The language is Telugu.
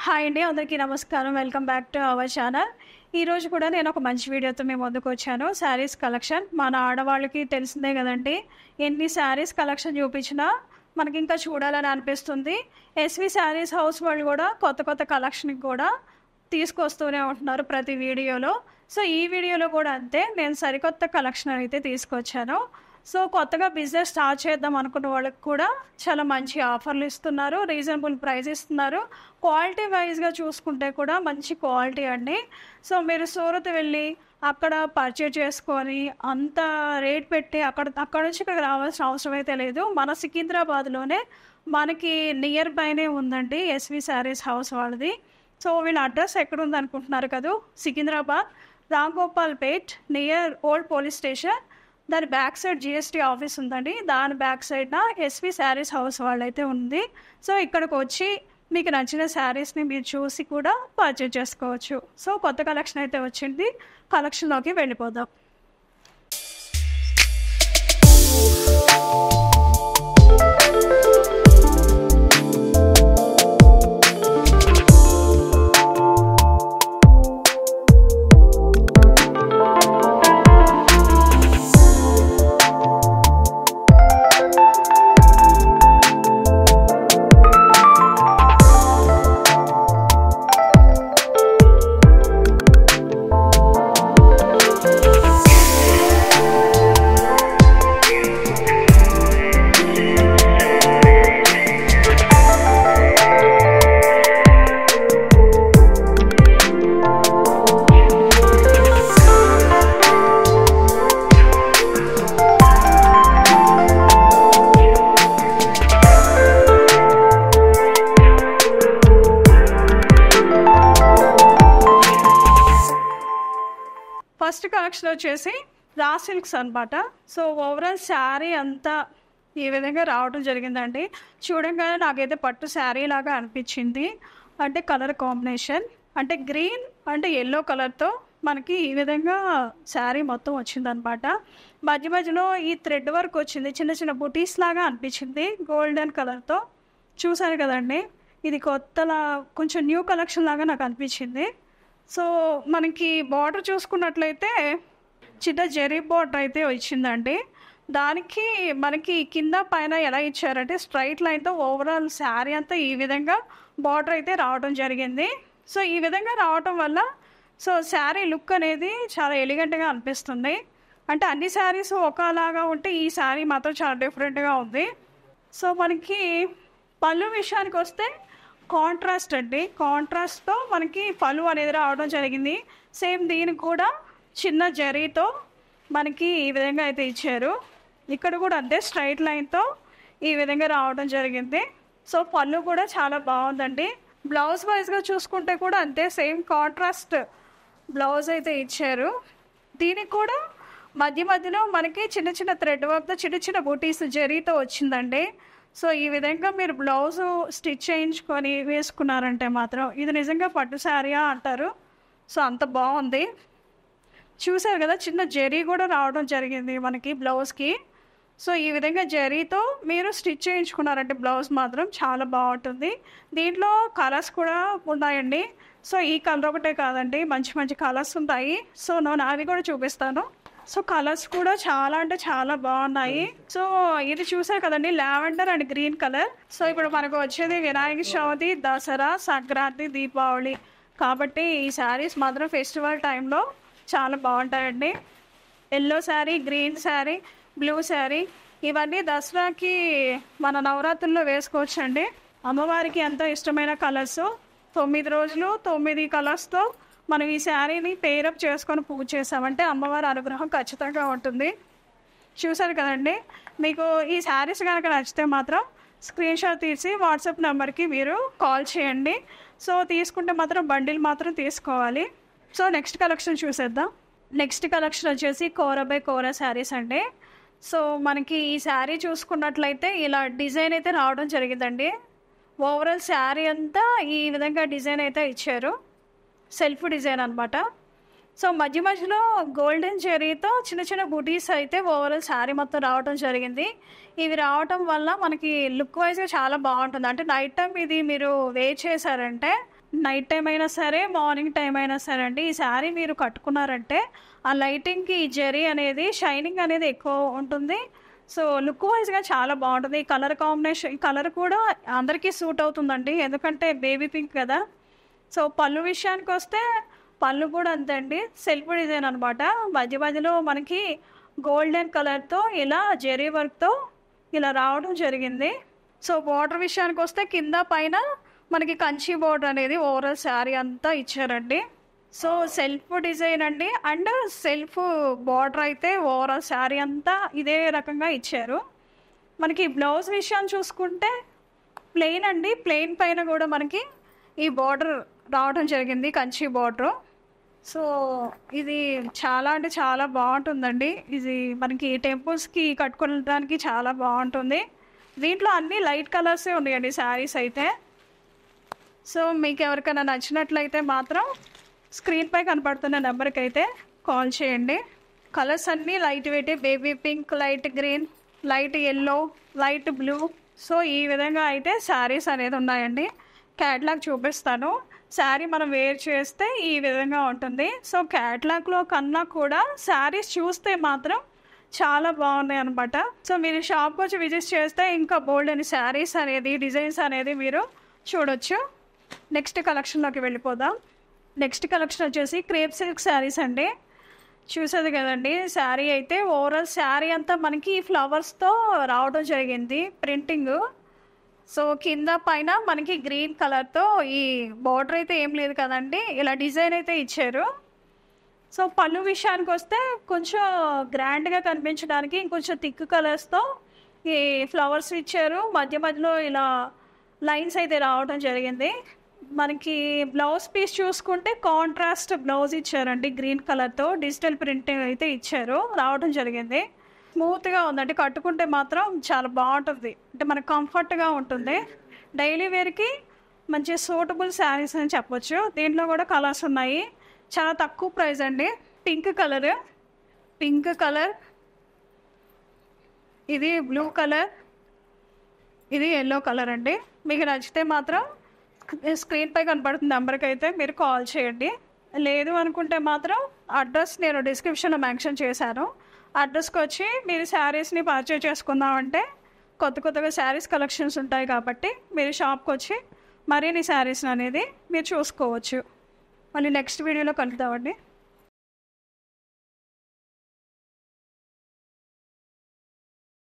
హాయ్ అండి. అందరికీ నమస్కారం. Welcome back to our channel. ఈరోజు కూడా నేను ఒక మంచి వీడియోతో మీ ముందుకు వచ్చాను. శారీస్ కలెక్షన్ మన ఆడవాళ్ళకి తెలిసిందే కదండి. ఎన్ని శారీస్ కలెక్షన్ చూపించినా మనకి ఇంకా చూడాలని అనిపిస్తుంది. ఎస్వి శారీస్ హౌస్ వాళ్ళు కూడా కొత్త కొత్త కలెక్షన్కి కూడా తీసుకొస్తూనే ఉంటున్నారు ప్రతి వీడియోలో. సో ఈ వీడియోలో కూడా అంతే, నేను సరికొత్త కలెక్షన్ అయితే తీసుకొచ్చాను. సో కొత్తగా బిజినెస్ స్టార్ట్ చేద్దాం అనుకున్న వాళ్ళకి కూడా చాలా మంచి ఆఫర్లు ఇస్తున్నారు, రీజనబుల్ ప్రైస్ ఇస్తున్నారు. క్వాలిటీ వైజ్గా చూసుకుంటే కూడా మంచి క్వాలిటీ అండి. సో మీరు సూరత్ వెళ్ళి అక్కడ పర్చేజ్ చేసుకొని అంత రేట్ పెట్టి అక్కడ నుంచి ఇక్కడికి రావాల్సిన అవసరం అయితే లేదు. మన సికింద్రాబాద్లోనే మనకి నియర్ బైనే ఉందండి ఎస్వి శారీస్ హౌస్ వాళ్ళది. సో వీళ్ళ అడ్రస్ ఎక్కడ ఉంది అనుకుంటున్నారు కదా, సికింద్రాబాద్ రాంగోపాల్ పేట్ నియర్ ఓల్డ్ పోలీస్ స్టేషన్. దాని బ్యాక్ సైడ్ జిఎస్టీ ఆఫీస్ ఉందండి. దాని బ్యాక్ సైడ్న ఎస్వి శారీస్ హౌస్ వాళ్ళైతే ఉంది. సో ఇక్కడికి వచ్చి మీకు నచ్చిన శారీస్ని మీరు చూసి కూడా పర్చేజ్ చేసుకోవచ్చు. సో కొత్త కలెక్షన్ అయితే వచ్చింది, కలెక్షన్లోకి వెళ్ళిపోదాం. ఫస్ట్ కలెక్షన్ వచ్చేసి రా సిల్క్స్ అనమాట. సో ఓవరాల్ శారీ అంతా ఈ విధంగా రావడం జరిగిందండి. చూడంగానే నాకైతే పట్టు శారీ లాగా అనిపించింది. అంటే కలర్ కాంబినేషన్ అంటే గ్రీన్ అంటే ఎల్లో కలర్తో మనకి ఈ విధంగా శారీ మొత్తం వచ్చిందనమాట. మధ్య మధ్యలో ఈ థ్రెడ్ వర్క్ వచ్చింది, చిన్న చిన్న బుటీస్ లాగా అనిపించింది గోల్డెన్ కలర్తో. చూసారు కదండి, ఇది కొత్తలా కొంచెం న్యూ కలెక్షన్ లాగా నాకు అనిపించింది. సో మనకి బార్డర్ చూసుకున్నట్లయితే చిన్న జెరీ బార్డర్ అయితే వచ్చిందండి. దానికి మనకి కింద పైన ఎలా ఇచ్చారంటే స్ట్రైట్ లైన్తో ఓవరాల్ శారీ అంతా ఈ విధంగా బార్డర్ అయితే రావడం జరిగింది. సో ఈ విధంగా రావడం వల్ల సో శారీ లుక్ అనేది చాలా ఎలిగెంట్గా అనిపిస్తుంది. అంటే అన్ని శారీస్ ఒకలాగా ఉంటే ఈ శారీ మాత్రం చాలా డిఫరెంట్గా ఉంది. సో మనకి పళ్ళు విషయానికి వస్తే కాంట్రాస్ట్ అండి, కాంట్రాస్ట్తో మనకి పళ్ళు అనేది రావడం జరిగింది. సేమ్ దీనికి కూడా చిన్న జరీతో మనకి ఈ విధంగా అయితే ఇచ్చారు. ఇక్కడ కూడా అంతే స్ట్రైట్ లైన్తో ఈ విధంగా రావడం జరిగింది. సో పళ్ళు కూడా చాలా బాగుందండి. బ్లౌజ్ వైజ్గా చూసుకుంటే కూడా అంతే, సేమ్ కాంట్రాస్ట్ బ్లౌజ్ అయితే ఇచ్చారు. దీనికి కూడా మధ్య మధ్యలో మనకి చిన్న చిన్న థ్రెడ్ వర్క్తో చిన్న చిన్న బూటీస్ జరీతో వచ్చిందండి. సో ఈ విధంగా మీరు బ్లౌజు స్టిచ్ చేయించుకొని వేసుకున్నారంటే మాత్రం ఇది నిజంగా పట్టు శారీయా అంటారు. సో అంత బాగుంది. చూసారు కదా, చిన్న జరీ కూడా రావడం జరిగింది మనకి బ్లౌజ్కి. సో ఈ విధంగా జరీతో మీరు స్టిచ్ చేయించుకున్నారంటే బ్లౌజ్ మాత్రం చాలా బాగుంటుంది. దీంట్లో కలర్స్ కూడా ఉన్నాయండి. సో ఈ కలర్ ఒకటే కాదండి, మంచి మంచి కలర్స్ ఉంటాయి. సో నేను అవి కూడా చూపిస్తాను. సో కలర్స్ కూడా చాలా అంటే చాలా బాగున్నాయి. సో ఇది చూసారు కదండి, lavender and green colour. So ఇప్పుడు మనకు వచ్చేది వినాయక చవితి, దసరా, సంక్రాంతి, దీపావళి కాబట్టి ఈ శారీస్ మాత్రం ఫెస్టివల్ టైంలో చాలా బాగుంటాయండి. Yellow sari, green sari, blue sari ఇవన్నీ దసరాకి మన నవరాత్రుల్లో వేసుకోవచ్చండి. అమ్మవారికి ఎంతో ఇష్టమైన కలర్స్. 9 రోజులు 9 కలర్స్తో మనం ఈ శారీని పేరప్ చేసుకొని పూజ చేసామంటే అమ్మవారి అనుగ్రహం ఖచ్చితంగా ఉంటుంది. చూసారు కదండి, మీకు ఈ శారీస్ కనుక నచ్చితే మాత్రం స్క్రీన్ షాట్ తీసి వాట్సాప్ నెంబర్కి మీరు కాల్ చేయండి. సో తీసుకుంటే మాత్రం బండిల్ మాత్రం తీసుకోవాలి. సో నెక్స్ట్ కలెక్షన్ చూసేద్దాం. నెక్స్ట్ కలెక్షన్ వచ్చేసి కోరా బై కోరా శారీస్ అండి. సో మనకి ఈ శారీ చూసుకున్నట్లయితే ఇలా డిజైన్ అయితే రావడం జరిగిందండి. ఓవరాల్ శారీ అంతా ఈ విధంగా డిజైన్ అయితే ఇచ్చారు, సెల్ఫ్ డిజైన్ అనమాట. సో మధ్య మధ్యలో గోల్డెన్ జెరీతో చిన్న చిన్న బుటీస్ అయితే ఓవరాల్ శారీ మొత్తం రావడం జరిగింది. ఇవి రావటం వల్ల మనకి లుక్ వైజ్గా చాలా బాగుంటుంది. అంటే నైట్ టైం ఇది మీరు వేర్ చేశారంటే నైట్ టైం అయినా సరే, మార్నింగ్ టైం అయినా సరే అండి, ఈ శారీ మీరు కట్టుకున్నారంటే ఆ లైటింగ్కి ఈ జరీ అనేది షైనింగ్ అనేది ఎక్కువ ఉంటుంది. సో లుక్ వైజ్గా చాలా బాగుంటుంది. ఈ కలర్ కాంబినేషన్, ఈ కలర్ కూడా అందరికీ సూట్ అవుతుందండి, ఎందుకంటే బేబీ పింక్ కదా. సో పళ్ళు విషయానికి వస్తే పళ్ళు కూడా అంతే అండి, సెల్ఫ్ డిజైన్ అనమాట. మధ్య మధ్యలో మనకి గోల్డెన్ కలర్తో ఇలా జెరీ వర్క్తో ఇలా రావడం జరిగింది. సో బార్డర్ విషయానికి వస్తే కింద పైన మనకి కంచి బార్డర్ అనేది ఓవరాల్ శారీ అంతా ఇచ్చారండి. సో సెల్ఫ్ డిజైన్ అండి, అండ్ సెల్ఫ్ బార్డర్ అయితే ఓవరాల్ శారీ అంతా ఇదే రకంగా ఇచ్చారు. మనకి బ్లౌజ్ విషయాన్ని చూసుకుంటే ప్లెయిన్ అండి, ప్లెయిన్ పైన కూడా మనకి ఈ బార్డర్ రావడం జరిగింది, కంచి బార్డర్. సో ఇది చాలా అంటే చాలా బాగుంటుందండి. ఇది మనకి టెంపుల్స్కి కట్టుకోవడానికి చాలా బాగుంటుంది. దీంట్లో అన్ని లైట్ కలర్సే ఉన్నాయండి శారీస్ అయితే. సో మీకు ఎవరికైనా నచ్చినట్లయితే మాత్రం స్క్రీన్పై కనపడుతున్న నెంబర్కి అయితే కాల్ చేయండి. కలర్స్ అన్నీ light weight, baby pink, light green, light yellow, light blue. So ఈ విధంగా అయితే శారీస్ అనేది ఉన్నాయండి. క్యాట్లాగ్ చూపిస్తాను. శారీ మనం వేర్ చేస్తే ఈ విధంగా ఉంటుంది. సో క్యాట్లాగ్లో కన్నా కూడా శారీస్ చూస్తే మాత్రం చాలా బాగున్నాయి అనమాట. సో మీరు షాప్కి వచ్చి విజిట్ చేస్తే ఇంకా బోల్డ్ అని శారీస్ అనేది, డిజైన్స్ అనేది మీరు చూడొచ్చు. నెక్స్ట్ కలెక్షన్లోకి వెళ్ళిపోదాం. నెక్స్ట్ కలెక్షన్ వచ్చేసి క్రేప్ సిల్క్ శారీస్ అండి. చూసేది కదండి, శారీ అయితే ఓవరాల్ శారీ అంతా మనకి ఫ్లవర్స్తో రావడం జరిగింది ప్రింటింగ్. సో కింద పైన మనకి గ్రీన్ కలర్తో ఈ బార్డర్ అయితే ఏం లేదు కదండి, ఇలా డిజైన్ అయితే ఇచ్చారు. సో పళ్ళు విషయానికి వస్తే కొంచెం గ్రాండ్గా కనిపించడానికి ఇంకొంచెం థిక్ కలర్స్తో ఈ ఫ్లవర్స్ ఇచ్చారు. మధ్య మధ్యలో ఇలా లైన్స్ అయితే రావడం జరిగింది. మనకి బ్లౌజ్ పీస్ చూసుకుంటే కాంట్రాస్ట్ బ్లౌజ్ ఇచ్చారండి, గ్రీన్ కలర్తో డిజిటల్ ప్రింటింగ్ అయితే ఇచ్చారు, రావడం జరిగింది. స్మూత్గా ఉందండి, కట్టుకుంటే మాత్రం చాలా బాగుంటుంది, అంటే మనకు కంఫర్ట్గా ఉంటుంది. డైలీ వేర్కి మంచి సూటబుల్ శారీస్ అని చెప్పొచ్చు. దీంట్లో కూడా కలర్స్ ఉన్నాయి, చాలా తక్కువ ప్రైస్ అండి. పింక్ కలర్, ఇది బ్లూ కలర్, ఇది ఎల్లో కలర్ అండి. మీకు నచ్చితే మాత్రం స్క్రీన్పై కనపడుతున్న నెంబర్కి అయితే మీరు కాల్ చేయండి. లేదు అనుకుంటే మాత్రం అడ్రస్ నేను డిస్క్రిప్షన్లో మెన్షన్ చేశాను. అడ్రస్కి వచ్చి మీరు శారీస్ని పర్చేజ్ చేసుకుందామంటే కొత్తగా శారీస్ కలెక్షన్స్ ఉంటాయి కాబట్టి మీరు షాప్కి వచ్చి మరిన్ని శారీస్ అనేది మీరు చూసుకోవచ్చు. మళ్ళీ నెక్స్ట్ వీడియోలో కలుద్దామండి.